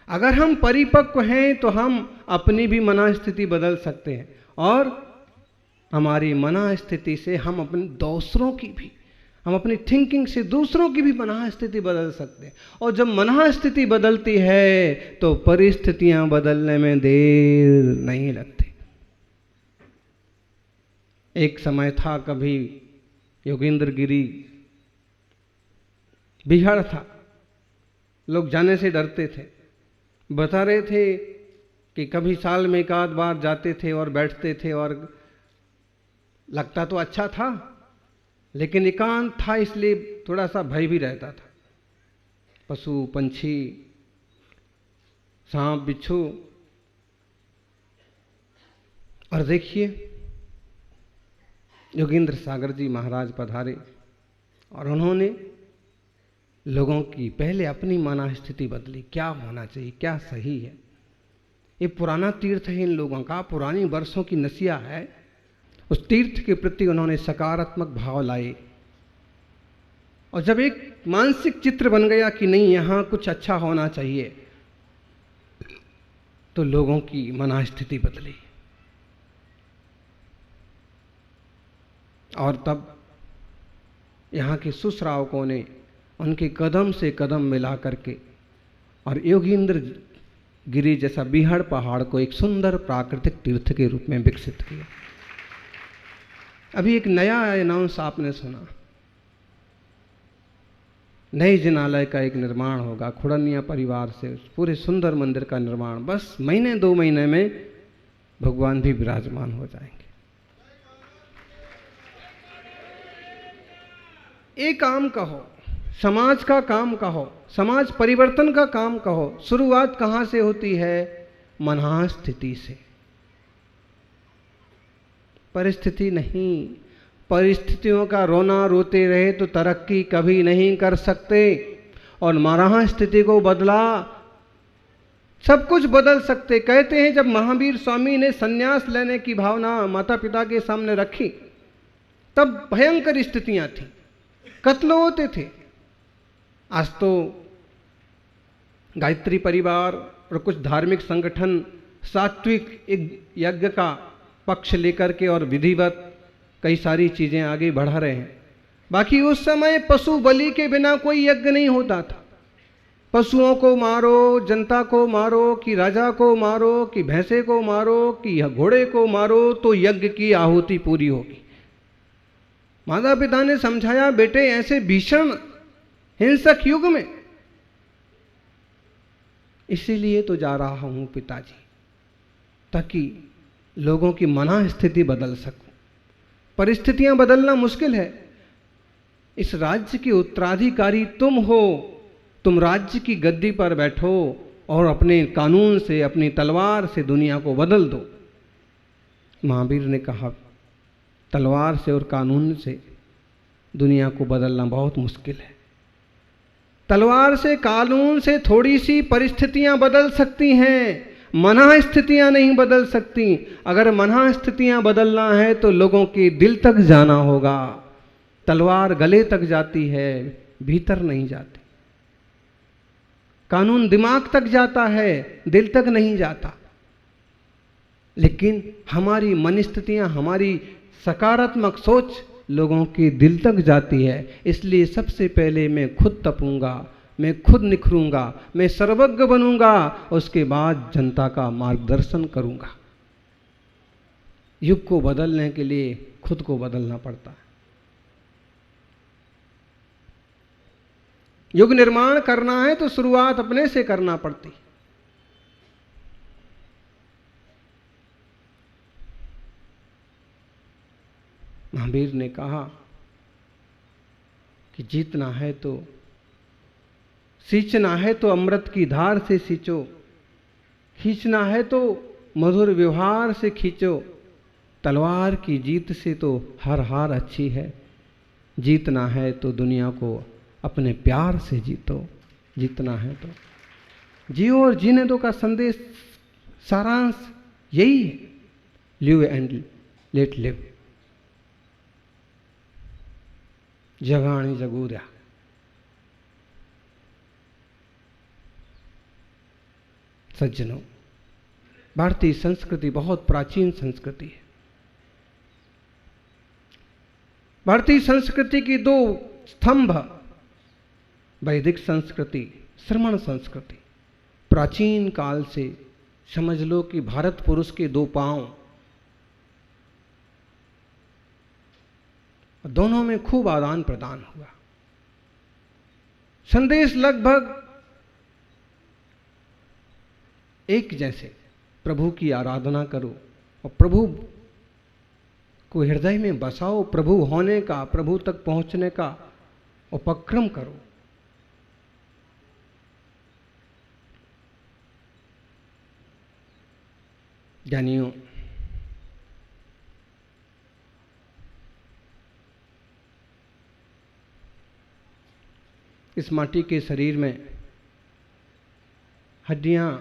अगर हम परिपक्व हैं तो हम अपनी भी मनस्थिति बदल सकते हैं, और हमारी मनस्थिति से हम अपने दूसरों की भी, हम अपनी थिंकिंग से दूसरों की भी मनस्थिति बदल सकते हैं। और जब मनस्थिति बदलती है तो परिस्थितियां बदलने में देर नहीं लगती। एक समय था, कभी योगेंद्र गिरी बिहार था, लोग जाने से डरते थे। बता रहे थे कि कभी साल में एक आध बार जाते थे और बैठते थे, और लगता तो अच्छा था, लेकिन एकांत था, इसलिए थोड़ा सा भय भी रहता था। पशु पंछी, सांप बिच्छू। और देखिए, योगेंद्र सागर जी महाराज पधारे और उन्होंने लोगों की पहले अपनी मनस्थिति बदली। क्या होना चाहिए, क्या सही है। ये पुराना तीर्थ है इन लोगों का, पुरानी वर्षों की नसिया है। उस तीर्थ के प्रति उन्होंने सकारात्मक भाव लाए, और जब एक मानसिक चित्र बन गया कि नहीं, यहाँ कुछ अच्छा होना चाहिए, तो लोगों की मनस्थिति बदली। और तब यहाँ के सुश्रावकों ने उनके कदम से कदम मिला करके और योगेंद्र गिरी जैसा बिहार पहाड़ को एक सुंदर प्राकृतिक तीर्थ के रूप में विकसित किया। अभी एक नया अनाउंस आपने सुना, नए जिनालय का एक निर्माण होगा खुड़निया परिवार से, पूरे सुंदर मंदिर का निर्माण। बस महीने 2 महीने में भगवान भी विराजमान हो जाएंगे। एक काम कहो, समाज का काम कहो, समाज परिवर्तन का काम कहो। शुरुआत कहाँ से होती है? मनस्थिति से। परिस्थिति नहीं। परिस्थितियों का रोना रोते रहे तो तरक्की कभी नहीं कर सकते। और मनस्थिति को बदला, सब कुछ बदल सकते। कहते हैं जब महावीर स्वामी ने संन्यास लेने की भावना माता पिता के सामने रखी, तब भयंकर स्थितियां थी, कत्ल होते थे। आज तो गायत्री परिवार और कुछ धार्मिक संगठन सात्विक एक यज्ञ का पक्ष लेकर के और विधिवत कई सारी चीजें आगे बढ़ा रहे हैं। बाकी उस समय पशु बलि के बिना कोई यज्ञ नहीं होता था। पशुओं को मारो, जनता को मारो, कि राजा को मारो, कि भैंसे को मारो, कि घोड़े को मारो, तो यज्ञ की आहुति पूरी होगी। माता पिता ने समझाया, बेटे ऐसे भीषण हिंसक युग में इसीलिए तो जा रहा हूं पिताजी, ताकि लोगों की मनस्थिति बदल सकूं। परिस्थितियां बदलना मुश्किल है। इस राज्य के उत्तराधिकारी तुम हो। तुम राज्य की गद्दी पर बैठो और अपने कानून से, अपनी तलवार से दुनिया को बदल दो। महावीर ने कहा, तलवार से और कानून से दुनिया को बदलना बहुत मुश्किल है। तलवार से, कानून से थोड़ी सी परिस्थितियां बदल सकती हैं, मनस्थितियां नहीं बदल सकती। अगर मनस्थितियां बदलना है तो लोगों के दिल तक जाना होगा। तलवार गले तक जाती है, भीतर नहीं जाती। कानून दिमाग तक जाता है, दिल तक नहीं जाता। लेकिन हमारी मनस्थितियां, हमारी सकारात्मक सोच लोगों के दिल तक जाती है। इसलिए सबसे पहले मैं खुद तपूंगा, मैं खुद निखरूंगा, मैं सर्वज्ञ बनूंगा, उसके बाद जनता का मार्गदर्शन करूंगा। युग को बदलने के लिए खुद को बदलना पड़ता है। युग निर्माण करना है तो शुरुआत अपने से करना पड़ती। महावीर ने कहा कि जीतना है तो, सींचना है तो अमृत की धार से सींचो, खींचना है तो मधुर व्यवहार से खींचो। तलवार की जीत से तो हर हार अच्छी है। जीतना है तो दुनिया को अपने प्यार से जीतो। जीतना है तो जियो और जीने दो का संदेश, सारांश यही है। Live and let live. जगाणी जगूर्या। सज्जनों, भारतीय संस्कृति बहुत प्राचीन संस्कृति है। भारतीय संस्कृति की दो स्तंभ, वैदिक संस्कृति, श्रमण संस्कृति, प्राचीन काल से समझ लो कि भारत पुरुष के दो पांव, दोनों में खूब आदान प्रदान हुआ। संदेश लगभग एक जैसे, प्रभु की आराधना करो और प्रभु को हृदय में बसाओ, प्रभु होने का, प्रभु तक पहुंचने का उपक्रम करो। ज्ञानियों, इस माटी के शरीर में हड्डियां,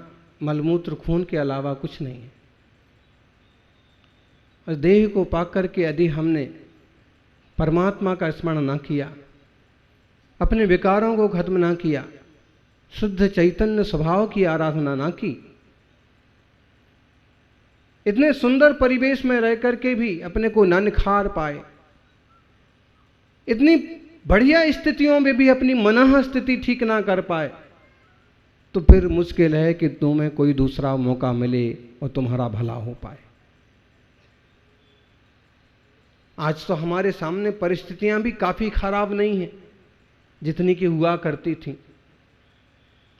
मलमूत्र, खून के अलावा कुछ नहीं है। और देह को पाकर के यदि हमने परमात्मा का स्मरण न किया, अपने विकारों को खत्म न किया, शुद्ध चैतन्य स्वभाव की आराधना न की, इतने सुंदर परिवेश में रह करके भी अपने को न निखार पाए, इतनी बढ़िया स्थितियों में भी अपनी मनः स्थिति ठीक ना कर पाए, तो फिर मुश्किल है कि तुम्हें कोई दूसरा मौका मिले और तुम्हारा भला हो पाए। आज तो हमारे सामने परिस्थितियां भी काफी खराब नहीं हैं जितनी की हुआ करती थी।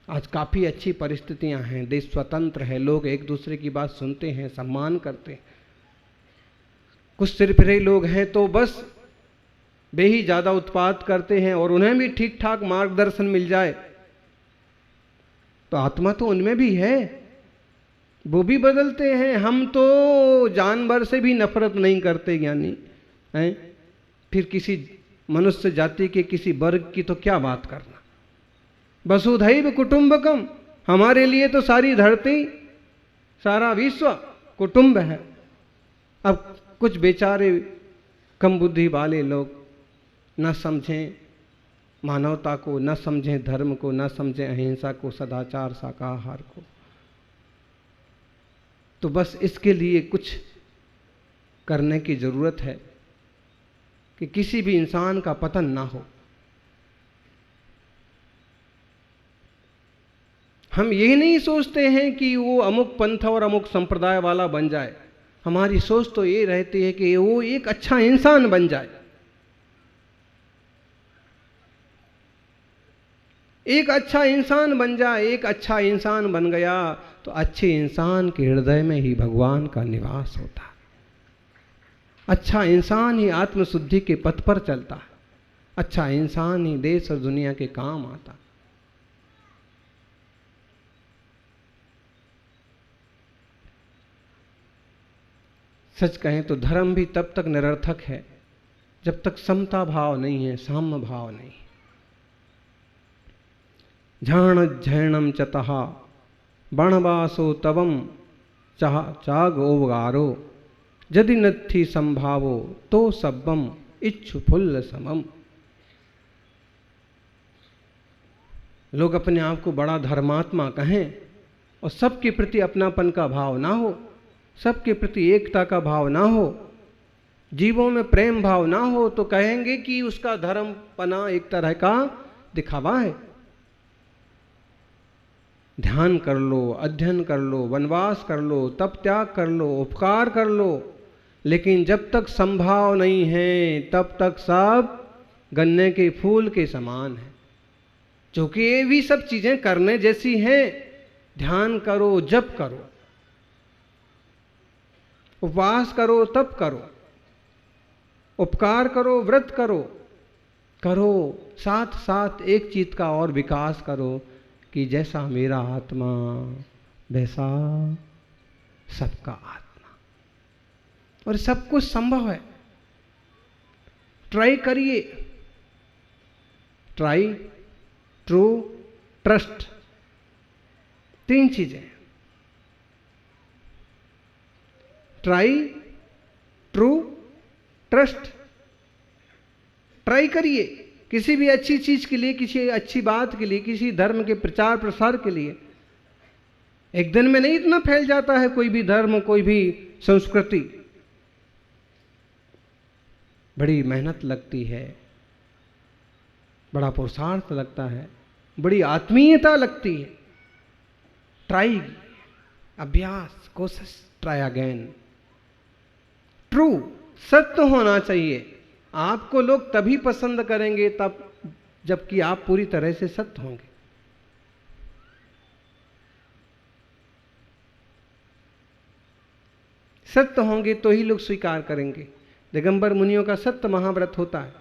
आज काफी अच्छी परिस्थितियां हैं, देश स्वतंत्र है, लोग एक दूसरे की बात सुनते हैं, सम्मान करते हैं। कुछ सिरफिरे लोग हैं तो बस वे ही ज्यादा उत्पात करते हैं, और उन्हें भी ठीक ठाक मार्गदर्शन मिल जाए तो आत्मा तो उनमें भी है, वो भी बदलते हैं। हम तो जानवर से भी नफरत नहीं करते ज्ञानी हैं, फिर किसी मनुष्य जाति के किसी वर्ग की तो क्या बात करना। वसुधैव कुटुंबकम, हमारे लिए तो सारी धरती, सारा विश्व कुटुंब है। अब कुछ बेचारे कम बुद्धि वाले लोग न समझें मानवता को, न समझें धर्म को, न समझें अहिंसा को, सदाचार, शाकाहार को, तो बस इसके लिए कुछ करने की जरूरत है कि किसी भी इंसान का पतन ना हो। हम यही नहीं सोचते हैं कि वो अमुक पंथ और अमुक संप्रदाय वाला बन जाए, हमारी सोच तो ये रहती है कि वो एक अच्छा इंसान बन जाए। एक अच्छा इंसान बन जाए, एक अच्छा इंसान बन गया तो अच्छे इंसान के हृदय में ही भगवान का निवास होता है। अच्छा इंसान ही आत्मशुद्धि के पथ पर चलता है, अच्छा इंसान ही देश और दुनिया के काम आता। सच कहें तो धर्म भी तब तक निरर्थक है जब तक समता भाव नहीं है, साम्य भाव नहीं। झाण झैणम चतः बणवासो तवम चागोवगारो यदि नत्थि संभावो तो सब्बम इच्छु फुल्ल समम। लोग अपने आप को बड़ा धर्मात्मा कहें और सबके प्रति अपनापन का भाव ना हो, सबके प्रति एकता का भाव ना हो, जीवों में प्रेम भाव ना हो, तो कहेंगे कि उसका धर्मपना एक तरह का दिखावा है। ध्यान कर लो, अध्ययन कर लो, वनवास कर लो, तप त्याग कर लो, उपकार कर लो, लेकिन जब तक संभाव नहीं है तब तक सब गन्ने के फूल के समान है। क्योंकि ये भी सब चीजें करने जैसी हैं। ध्यान करो, जप करो, उपवास करो, तप करो, उपकार करो, व्रत करो, करो साथ साथ एक चीज का और विकास करो कि जैसा मेरा आत्मा वैसा सबका आत्मा, और सब कुछ संभव है। ट्राई करिए, ट्राई, ट्रू, ट्रस्ट, तीन चीजें। Try, true, trust. ट्राई करिए किसी भी अच्छी चीज के लिए, किसी अच्छी बात के लिए, किसी धर्म के प्रचार प्रसार के लिए। एक दिन में नहीं इतना फैल जाता है कोई भी धर्म, कोई भी संस्कृति। बड़ी मेहनत लगती है, बड़ा पुरुषार्थ लगता है, बड़ी आत्मीयता लगती है। ट्राई, अभ्यास, कोशिश, ट्राई अगेन। ट्रू, सत्य होना चाहिए। आपको लोग तभी पसंद करेंगे तब जबकि आप पूरी तरह से सत्य होंगे। सत्य होंगे तो ही लोग स्वीकार करेंगे। दिगंबर मुनियों का सत्य महाव्रत होता है,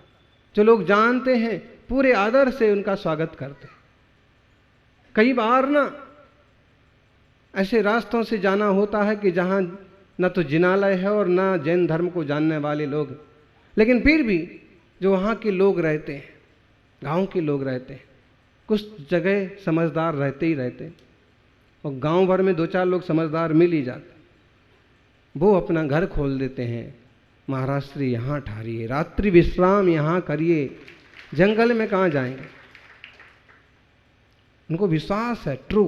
जो लोग जानते हैं पूरे आदर से उनका स्वागत करते हैं। कई बार ना ऐसे रास्तों से जाना होता है कि जहां न तो जिनालय है और न जैन धर्म को जानने वाले लोग, लेकिन फिर भी जो वहाँ के लोग रहते हैं, गांव के लोग रहते हैं, कुछ जगह समझदार रहते ही रहते हैं, और गांव भर में 2-4 लोग समझदार मिल ही जाते, वो अपना घर खोल देते हैं। महाराष्ट्री यहाँ ठहरिए, रात्रि विश्राम यहाँ करिए, जंगल में कहाँ जाएंगे। उनको विश्वास है, ट्रू,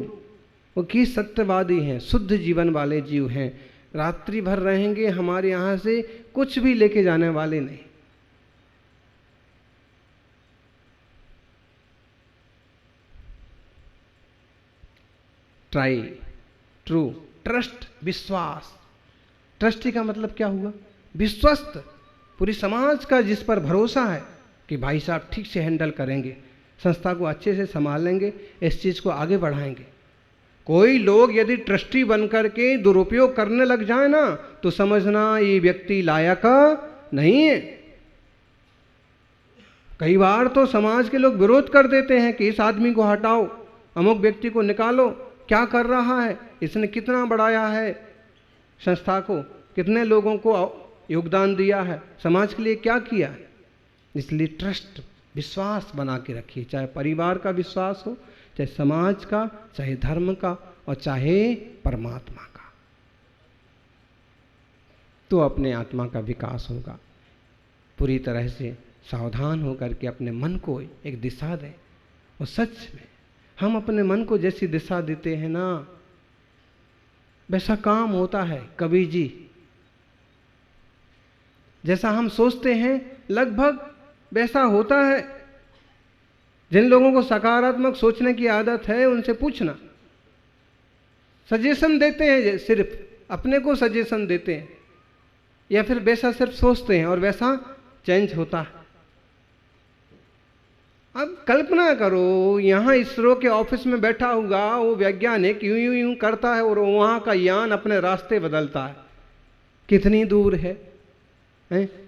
वो कि सत्यवादी हैं, शुद्ध जीवन वाले जीव हैं, रात्रि भर रहेंगे, हमारे यहाँ से कुछ भी लेके जाने वाले नहीं। ट्राई, ट्रू, ट्रस्ट, विश्वास। ट्रस्टी का मतलब क्या हुआ? विश्वस्त। पूरी समाज का जिस पर भरोसा है कि भाई साहब ठीक से हैंडल करेंगे, संस्था को अच्छे से संभालेंगे, इस चीज़ को आगे बढ़ाएंगे। कोई लोग यदि ट्रस्टी बनकर के दुरुपयोग करने लग जाए ना, तो समझना ये व्यक्ति लायक नहीं है। कई बार तो समाज के लोग विरोध कर देते हैं कि इस आदमी को हटाओ, अमुक व्यक्ति को निकालो, क्या कर रहा है, इसने कितना बढ़ाया है संस्था को, कितने लोगों को योगदान दिया है, समाज के लिए क्या किया है। इसलिए ट्रस्ट, विश्वास बना के रखिए, चाहे परिवार का विश्वास हो, चाहे समाज का, चाहे धर्म का, और चाहे परमात्मा का। तो अपने आत्मा का विकास होगा। पूरी तरह से सावधान होकर के अपने मन को एक दिशा दें। और सच में हम अपने मन को जैसी दिशा देते हैं ना, वैसा काम होता है। कबीर जी, जैसा हम सोचते हैं लगभग वैसा होता है। जिन लोगों को सकारात्मक सोचने की आदत है उनसे पूछना, सजेशन देते हैं, सिर्फ अपने को सजेशन देते हैं, या फिर वैसा सिर्फ सोचते हैं और वैसा चेंज होता है। अब कल्पना करो, यहाँ इसरो के ऑफिस में बैठा हुआ वो वैज्ञानिक यूं यूं यूं करता है और वहाँ का यान अपने रास्ते बदलता है। कितनी दूर है?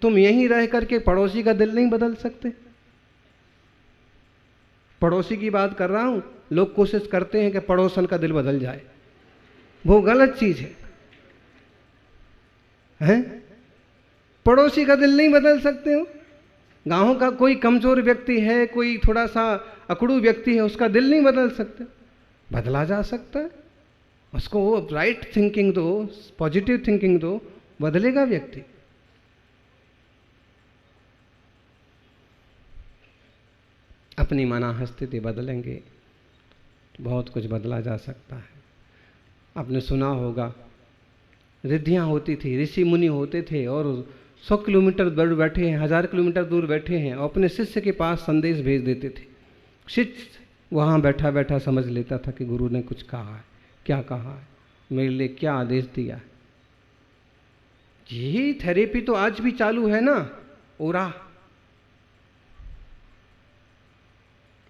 तुम यहीं रह करके पड़ोसी का दिल नहीं बदल सकते? पड़ोसी की बात कर रहा हूं। लोग कोशिश करते हैं कि पड़ोसन का दिल बदल जाए, वो गलत चीज है? पड़ोसी का दिल नहीं बदल सकते हो? गांव का कोई कमजोर व्यक्ति है, कोई थोड़ा सा अकड़ू व्यक्ति है, उसका दिल नहीं बदल सकते? बदला जा सकता है। उसको राइट थिंकिंग दो, पॉजिटिव थिंकिंग दो, बदलेगा व्यक्ति। अपनी मानसिक स्थिति बदलेंगे तो बहुत कुछ बदला जा सकता है। आपने सुना होगा, रिद्धियाँ होती थी, ऋषि मुनि होते थे और 100 किलोमीटर दूर बैठे हैं, 1000 किलोमीटर दूर बैठे हैं, और अपने शिष्य के पास संदेश भेज देते थे। शिष्य वहाँ बैठा बैठा समझ लेता था कि गुरु ने कुछ कहा है, क्या कहा है, मेरे लिए क्या आदेश दिया है। यही थेरेपी तो आज भी चालू है ना, ओरा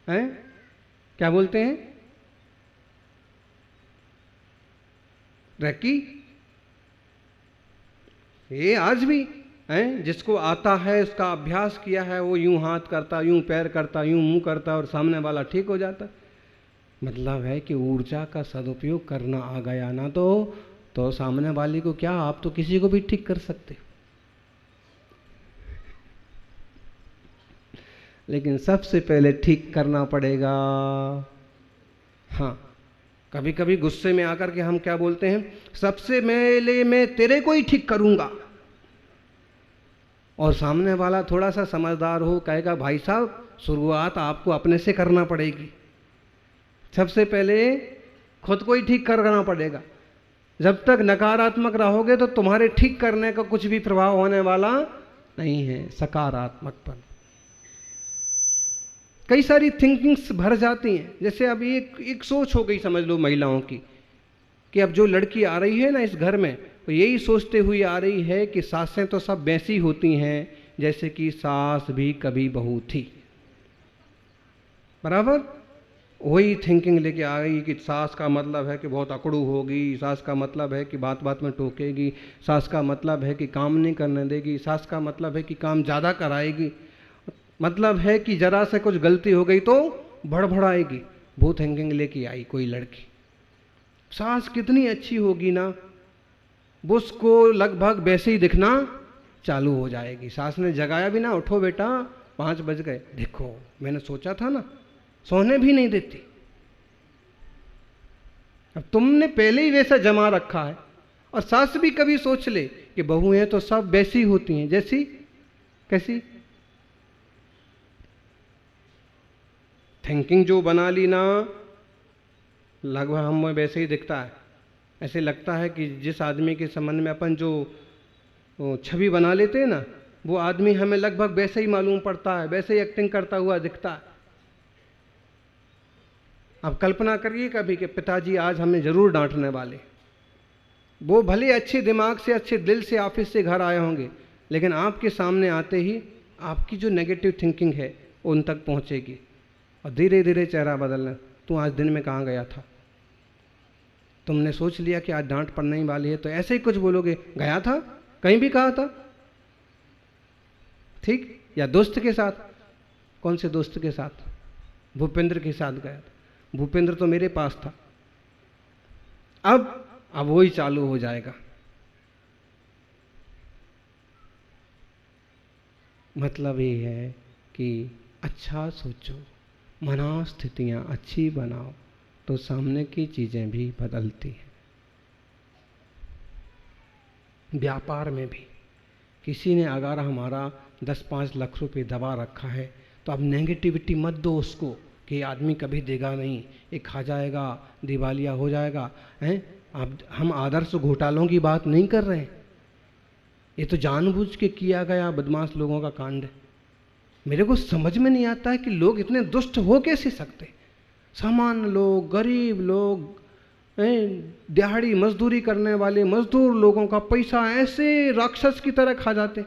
है, क्या बोलते हैं, रैकी, ये आज भी है। जिसको आता है, उसका अभ्यास किया है, वो यूं हाथ करता, यूं पैर करता, यूं मुंह करता और सामने वाला ठीक हो जाता। मतलब है कि ऊर्जा का सदुपयोग करना आ गया ना, तो सामने वाले को क्या, आप तो किसी को भी ठीक कर सकते हो। लेकिन सबसे पहले ठीक करना पड़ेगा। हाँ, कभी कभी गुस्से में आकर के हम क्या बोलते हैं, सबसे पहले मैं तेरे को ही ठीक करूंगा, और सामने वाला थोड़ा सा समझदार हो, कहेगा भाई साहब शुरुआत आपको अपने से करना पड़ेगी। सबसे पहले खुद को ही ठीक करना पड़ेगा। जब तक नकारात्मक रहोगे तो तुम्हारे ठीक करने का कुछ भी प्रभाव होने वाला नहीं है। सकारात्मक पर कई सारी थिंकिंग्स भर जाती हैं। जैसे अब एक सोच हो गई समझ लो महिलाओं की, कि अब जो लड़की आ रही है ना इस घर में, तो यही सोचते हुए आ रही है कि सासें तो सब वैसी होती हैं जैसे कि सास भी कभी बहू थी। बराबर वही थिंकिंग लेके आ गई कि सास का मतलब है कि बहुत अकड़ू होगी, सास का मतलब है कि बात बात में टोकेगी, सास का मतलब है कि काम नहीं करने देगी, सास का मतलब है कि काम ज़्यादा कराएगी, मतलब है कि जरा से कुछ गलती हो गई तो भड़बड़ाएगी। वो थिंकिंग लेके आई कोई लड़की। सास कितनी अच्छी होगी ना, वो उसको लगभग वैसे ही दिखना चालू हो जाएगी। सास ने जगाया भी ना, उठो बेटा 5 बज गए, देखो मैंने सोचा था ना, सोने भी नहीं देती। अब तुमने पहले ही वैसा जमा रखा है। और सास भी कभी सोच ले कि बहू हैं तो सब वैसी होती हैं, जैसी कैसी थिंकिंग जो बना ली ना, लगभग हमें वैसे ही दिखता है। ऐसे लगता है कि जिस आदमी के संबंध में अपन जो छवि बना लेते हैं ना, वो आदमी हमें लगभग वैसे ही मालूम पड़ता है, वैसे ही एक्टिंग करता हुआ दिखता है। अब कल्पना करिए कभी कि पिताजी आज हमें जरूर डांटने वाले। वो भले अच्छे दिमाग से, अच्छे दिल से ऑफिस से घर आए होंगे, लेकिन आपके सामने आते ही आपकी जो नेगेटिव थिंकिंग है उन तक पहुंचेगी और धीरे धीरे चेहरा बदलना। तू आज दिन में कहाँ गया था? तुमने सोच लिया कि आज डांट पड़ने ही वाली है, तो ऐसे ही कुछ बोलोगे, गया था, कहीं भी कहा था, ठीक? या दोस्त के साथ, कौन से दोस्त के साथ? भूपेंद्र के साथ गया था, भूपेंद्र तो मेरे पास था। अब वही चालू हो जाएगा। मतलब ये है कि अच्छा सोचो, मनोस्थितियां अच्छी बनाओ तो सामने की चीजें भी बदलती हैं। व्यापार में भी किसी ने अगर हमारा 10-5 लाख रुपए दबा रखा है तो अब नेगेटिविटी मत दो उसको कि ये आदमी कभी देगा नहीं, ये खा जाएगा, दिवालिया हो जाएगा। हैं? अब हम आदर्श घोटालों की बात नहीं कर रहे हैं, ये तो जानबूझ के किया गया बदमाश लोगों का कांड है। मेरे को समझ में नहीं आता है कि लोग इतने दुष्ट हो कैसे सकते। सामान्य लोग, गरीब लोग, दिहाड़ी मजदूरी करने वाले मजदूर लोगों का पैसा ऐसे राक्षस की तरह खा जाते।